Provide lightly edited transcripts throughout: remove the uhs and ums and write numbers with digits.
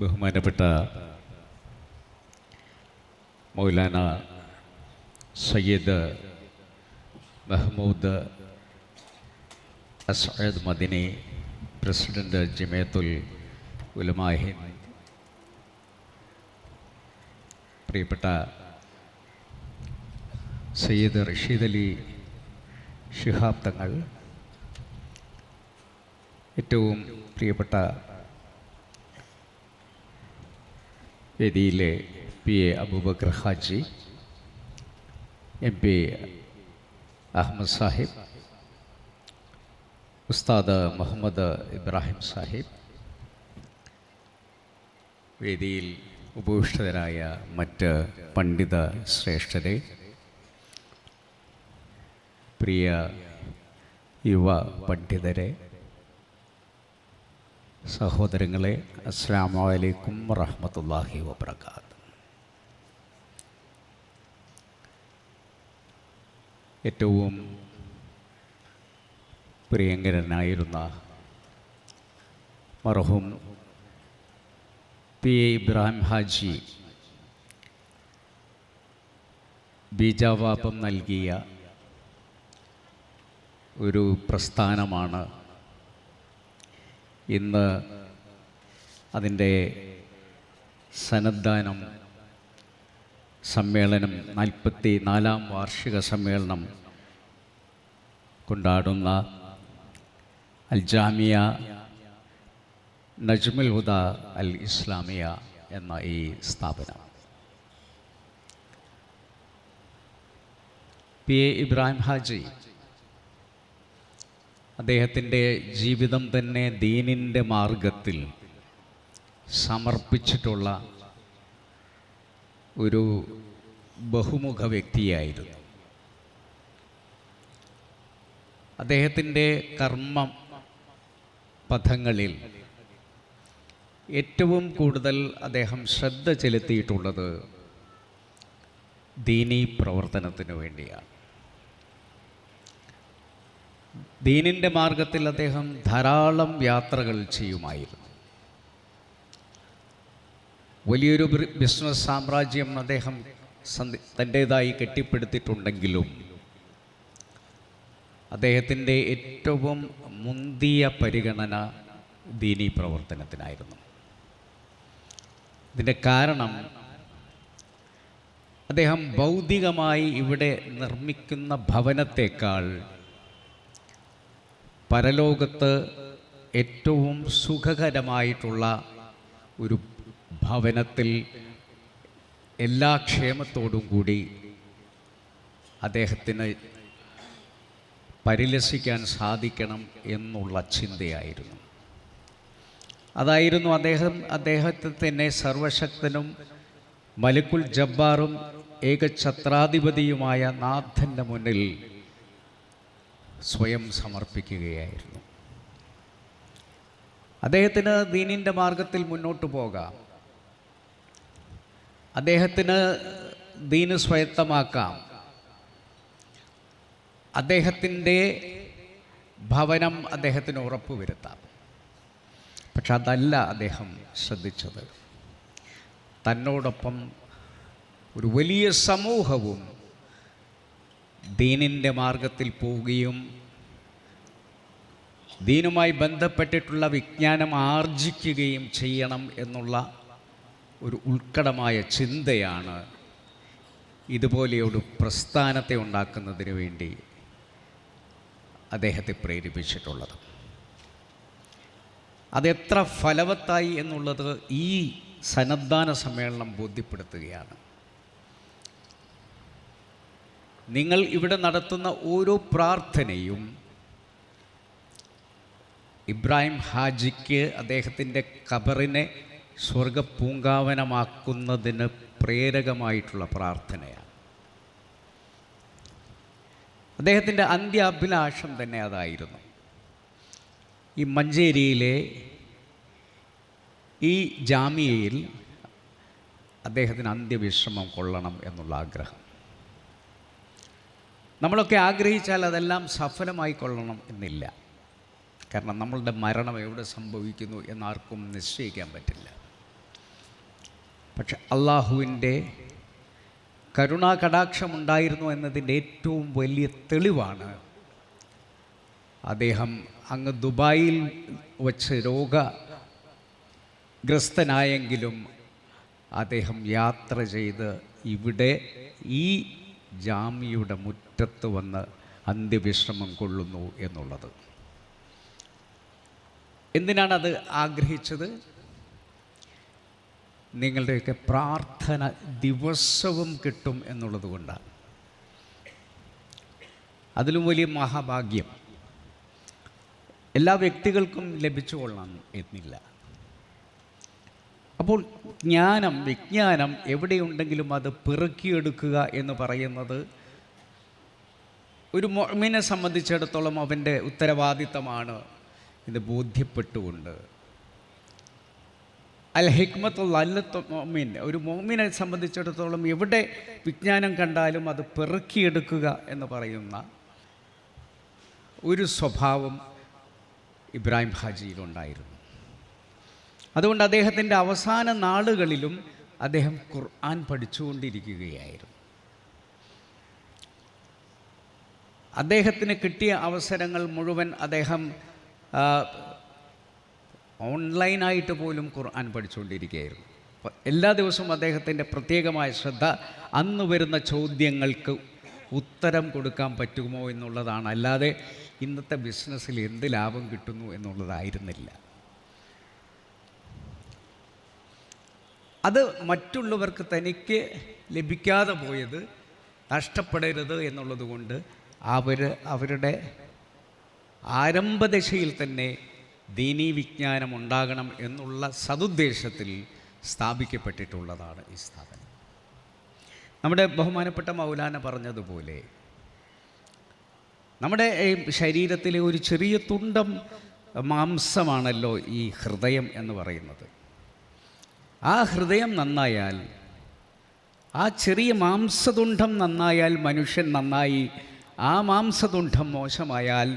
ബഹുമാനപ്പെട്ട മൗലാന സയ്യിദ് മഹ്മൂദ് അസ്അദ് മദനി, പ്രസിഡന്റ് ജമിയത്തുൽ ഉലമാ ഹിന്ദ്, പ്രിയപ്പെട്ട സയ്യിദ് റഷീദ് അലി ശിഹാബ് തങ്ങൾ, ഏറ്റവും പ്രിയപ്പെട്ട വേദിയിലെ PA അബൂബക്കർ ഹാജി, MP അഹമ്മദ് സാഹിബ്, ഉസ്താദ് മുഹമ്മദ് ഇബ്രാഹിം സാഹിബ്, വേദിയിൽ ഉപവിഷ്ടരായ മറ്റ് പണ്ഡിത ശ്രേഷ്ഠരെ, പ്രിയ യുവ പണ്ഡിതരെ, സഹോദരങ്ങളെ, അസ്സലാമു അലൈക്കും വറഹ്മത്തുള്ളാഹി വബറകാതുഹു. ഏറ്റവും പ്രിയങ്കരനായിരുന്ന മർഹൂം PA ഇബ്രാഹിം ഹാജി ബീജാവാപം നൽകിയ ഒരു പ്രസ്ഥാനമാണ് ഇന്ന് അതിൻ്റെ സന്നദ്ധാനം സമ്മേളനം 44-ാം വാർഷിക സമ്മേളനം കൊണ്ടാടുന്ന അൽ ജാമിയ നജ്മുൽ ഹുദ അൽ ഇസ്ലാമിയ എന്ന ഈ സ്ഥാപനം. PA ഇബ്രാഹിം ഹാജി അദ്ദേഹത്തിൻ്റെ ജീവിതം തന്നെ ദീനിൻ്റെ മാർഗത്തിൽ സമർപ്പിച്ചിട്ടുള്ള ഒരു ബഹുമുഖ വ്യക്തിയായിരുന്നു. അദ്ദേഹത്തിൻ്റെ കർമ്മ പഥങ്ങളിൽ ഏറ്റവും കൂടുതൽ അദ്ദേഹം ശ്രദ്ധ ചെലുത്തിയിട്ടുള്ളത് ദീനീ പ്രവർത്തനത്തിനു വേണ്ടിയാണ്. ദീനിൻ്റെ മാർഗത്തിൽ അദ്ദേഹം ധാരാളം യാത്രകൾ ചെയ്യുമായിരുന്നു. വലിയൊരു ബിസിനസ് സാമ്രാജ്യം അദ്ദേഹം തൻ്റേതായി കെട്ടിപ്പടുത്തിട്ടുണ്ടെങ്കിലും അദ്ദേഹത്തിൻ്റെ ഏറ്റവും മുന്തിയ പരിഗണന ദീനീ പ്രവർത്തനത്തിനായിരുന്നു. ഇതിൻ്റെ കാരണം അദ്ദേഹം ഭൗതികമായി ഇവിടെ നിർമ്മിക്കുന്ന ഭവനത്തേക്കാൾ പരലോകത്ത് ഏറ്റവും സുഖകരമായിട്ടുള്ള ഒരു ഭവനത്തിൽ എല്ലാ ക്ഷേമത്തോടും കൂടി അദ്ദേഹത്തിന് പരിലസിക്കാൻ സാധിക്കണം എന്നുള്ള ചിന്തയായിരുന്നു. അതായിരുന്നു അദ്ദേഹത്തെ തന്നെ സർവശക്തനും മലിക്കുൽ ജബ്ബാറും ഏകഛത്രാധിപതിയുമായ നാഥൻ്റെ മുന്നിൽ സ്വയം സമർപ്പിക്കുകയായിരുന്നു. അദ്ദേഹത്തിന് ദീനിൻ്റെ മാർഗത്തിൽ മുന്നോട്ട് പോകാം, അദ്ദേഹത്തിന് ദീന് സ്വായത്തമാക്കാം, അദ്ദേഹത്തിൻ്റെ ഭവനം അദ്ദേഹത്തിന് ഉറപ്പുവരുത്താം. പക്ഷെ അതല്ല അദ്ദേഹം ശ്രദ്ധിച്ചത്. തന്നോടൊപ്പം ഒരു വലിയ സമൂഹവും ദീനിൻ്റെ മാർഗത്തിൽ പോവുകയും ദീനുമായി ബന്ധപ്പെട്ടിട്ടുള്ള വിജ്ഞാനം ആർജിക്കുകയും ചെയ്യണം എന്നുള്ള ഒരു ഉത്കടമായ ചിന്തയാണ് ഇതുപോലെയൊരു പ്രസ്ഥാനത്തെ ഉണ്ടാക്കുന്നതിന് വേണ്ടി അദ്ദേഹത്തെ പ്രേരിപ്പിച്ചിട്ടുള്ളത്. അതെത്ര ഫലവത്തായി എന്നുള്ളത് ഈ സന്നദ്ധാന സമ്മേളനം ബോധ്യപ്പെടുത്തുകയാണ്. നിങ്ങൾ ഇവിടെ നടത്തുന്ന ഓരോ പ്രാർത്ഥനയും ഇബ്രാഹിം ഹാജിക്ക് അദ്ദേഹത്തിൻ്റെ ഖബറിനെ സ്വർഗപൂങ്കാവനമാക്കുന്നതിന് പ്രേരകമായിട്ടുള്ള പ്രാർത്ഥനയാണ്. അദ്ദേഹത്തിൻ്റെ അന്ത്യാഭിലാഷം തന്നെ അതായിരുന്നു. ഈ മഞ്ചേരിയിലെ ഈ ജാമിയയിൽ അദ്ദേഹത്തിന് അന്ത്യവിശ്രമം കൊള്ളണം എന്നുള്ള ആഗ്രഹം. നമ്മളൊക്കെ ആഗ്രഹിച്ചാൽ അതെല്ലാം സഫലമായി കൊള്ളണം എന്നില്ല. കാരണം നമ്മളുടെ മരണം എവിടെ സംഭവിക്കുന്നു എന്നാർക്കും നിശ്ചയിക്കാൻ പറ്റില്ല. പക്ഷെ അള്ളാഹുവിൻ്റെ കരുണാകടാക്ഷമുണ്ടായിരുന്നു എന്നതിൻ്റെ ഏറ്റവും വലിയ തെളിവാണ് അദ്ദേഹം അങ്ങ് ദുബായിൽ വച്ച് രോഗഗ്രസ്തനായെങ്കിലും അദ്ദേഹം യാത്ര ചെയ്ത് ഇവിടെ ഈ ജാമിയുടെ മുറ്റത്ത് വന്ന് അന്ത്യവിശ്രമം കൊള്ളുന്നു എന്നുള്ളത്. എന്തിനാണത് ആഗ്രഹിച്ചത്? നിങ്ങളുടെയൊക്കെ പ്രാർത്ഥന ദിവസവും കിട്ടും എന്നുള്ളത് കൊണ്ടാണ്. അതിലും വലിയ മഹാഭാഗ്യം എല്ലാ വ്യക്തികൾക്കും ലഭിച്ചുകൊള്ളണം എന്നില്ല. അപ്പോൾ വിജ്ഞാനം എവിടെയുണ്ടെങ്കിലും അത് പെറുക്കിയെടുക്കുക എന്ന് പറയുന്നത് ഒരു മുഅ്മിനെ സംബന്ധിച്ചിടത്തോളം അവൻ്റെ ഉത്തരവാദിത്തമാണ്. ഇത് ബോധ്യപ്പെട്ടുകൊണ്ട് അൽ ഹിക്മത്തുൽ അല്ലത്തുൽ മുഅ്മിൻ, ഒരു മുഅ്മിനെ സംബന്ധിച്ചിടത്തോളം എവിടെ വിജ്ഞാനം കണ്ടാലും അത് പെറുക്കിയെടുക്കുക എന്ന് പറയുന്ന ഒരു സ്വഭാവം ഇബ്രാഹിം ഹാജിയിലുണ്ടായിരുന്നു. അതുകൊണ്ട് അദ്ദേഹത്തിൻ്റെ അവസാന നാളുകളിലും അദ്ദേഹം ഖുർആൻ പഠിച്ചുകൊണ്ടിരിക്കുകയായിരുന്നു. അദ്ദേഹത്തിന് കിട്ടിയ അവസരങ്ങൾ മുഴുവൻ അദ്ദേഹം ഓൺലൈനായിട്ട് പോലും ഖുർആൻ പഠിച്ചുകൊണ്ടിരിക്കുകയായിരുന്നു. എല്ലാ ദിവസവും അദ്ദേഹത്തിൻ്റെ പ്രത്യേകമായ ശ്രദ്ധ അന്ന് വരുന്ന ചോദ്യങ്ങൾക്ക് ഉത്തരം കൊടുക്കാൻ പറ്റുമോ എന്നുള്ളതാണ്. അല്ലാതെ ഇന്നത്തെ ബിസിനസ്സിൽ എന്ത് ലാഭം കിട്ടുന്നു എന്നുള്ളതായിരുന്നില്ല. അത് മറ്റുള്ളവർക്ക് തനിക്ക് ലഭിക്കാതെ പോയത് നഷ്ടപ്പെടരുത് എന്നുള്ളത് കൊണ്ട് അവരുടെ ആരംഭദശയിൽ തന്നെ ദീനീ വിജ്ഞാനം ഉണ്ടാകണം എന്നുള്ള സതുദ്ദേശത്തിൽ സ്ഥാപിക്കപ്പെട്ടിട്ടുള്ളതാണ് ഈ സ്ഥാപനം. നമ്മുടെ ബഹുമാനപ്പെട്ട മൗലാന പറഞ്ഞതുപോലെ നമ്മുടെ ശരീരത്തിലെ ഒരു ചെറിയ തുണ്ടം മാംസമാണല്ലോ ഈ ഹൃദയം എന്ന് പറയുന്നത്. ആ ഹൃദയം നന്നായാൽ, ആ ചെറിയ മാംസതുണ്ഡം നന്നായാൽ മനുഷ്യൻ നന്നായി. ആ മാംസതുണ്ഡം മോശമായാൽ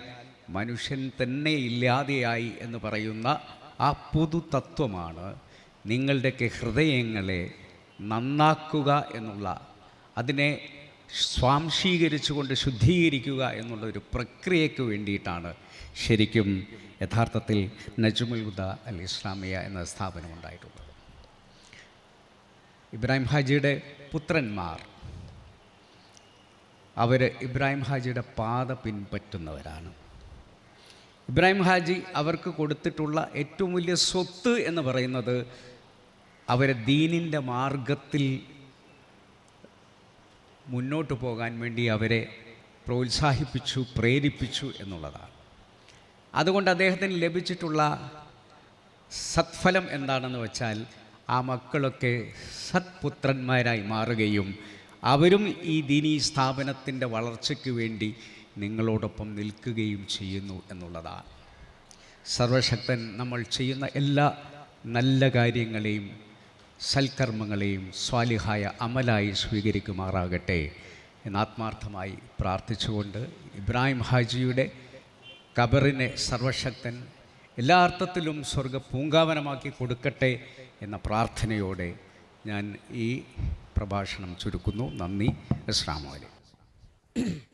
മനുഷ്യൻ തന്നെ ഇല്ലാതെയായി എന്ന് പറയുന്ന ആ പൊതു തത്വമാണ് നിങ്ങളുടെയൊക്കെ ഹൃദയങ്ങളെ നന്നാക്കുക എന്നുള്ള, അതിനെ സ്വാംശീകരിച്ചുകൊണ്ട് ശുദ്ധീകരിക്കുക എന്നുള്ളൊരു പ്രക്രിയയ്ക്ക് വേണ്ടിയിട്ടാണ് ശരിക്കും യഥാർത്ഥത്തിൽ നജ്മുൽ ഹുദ അൽ ഇസ്ലാമിയ എന്ന സ്ഥാപനം ഉണ്ടായിട്ടുള്ളത്. ഇബ്രാഹിം ഹാജിയുടെ പുത്രന്മാർ അവർ ഇബ്രാഹിം ഹാജിയുടെ പാത പിൻപറ്റുന്നവരാണ്. ഇബ്രാഹിം ഹാജി അവർക്ക് കൊടുത്തിട്ടുള്ള ഏറ്റവും വലിയ സ്വത്ത് എന്ന് പറയുന്നത് അവരെ ദീനിൻ്റെ മാർഗത്തിൽ മുന്നോട്ട് പോകാൻ വേണ്ടി അവരെ പ്രോത്സാഹിപ്പിച്ചു, പ്രേരിപ്പിച്ചു എന്നുള്ളതാണ്. അതുകൊണ്ട് അദ്ദേഹത്തിന് ലഭിച്ചിട്ടുള്ള സത്ഫലം എന്താണെന്ന് വെച്ചാൽ ആ മക്കളൊക്കെ സത്പുത്രന്മാരായി മാറുകയും അവരും ഈ ദീനീ സ്ഥാപനത്തിൻ്റെ വളർച്ചയ്ക്ക് വേണ്ടി നിങ്ങളോടൊപ്പം നിൽക്കുകയും ചെയ്യുന്നു എന്നുള്ളതാണ്. സർവശക്തൻ നമ്മൾ ചെയ്യുന്ന എല്ലാ നല്ല കാര്യങ്ങളെയും സൽക്കർമ്മങ്ങളെയും സ്വാലിഹായ അമലായി സ്വീകരിക്കുമാറാകട്ടെ എന്ന് ആത്മാർത്ഥമായി പ്രാർത്ഥിച്ചുകൊണ്ട് ഇബ്രാഹിം ഹാജിയുടെ ഖബറിനെ സർവശക്തൻ എല്ലാ അർത്ഥത്തിലും സ്വർഗ പൂങ്കാവനമാക്കി കൊടുക്കട്ടെ എന്ന പ്രാർത്ഥനയോടെ ഞാൻ ഈ പ്രഭാഷണം ചുരുക്കുന്നു. നന്ദി. അസ്സലാമു അലൈക്കും.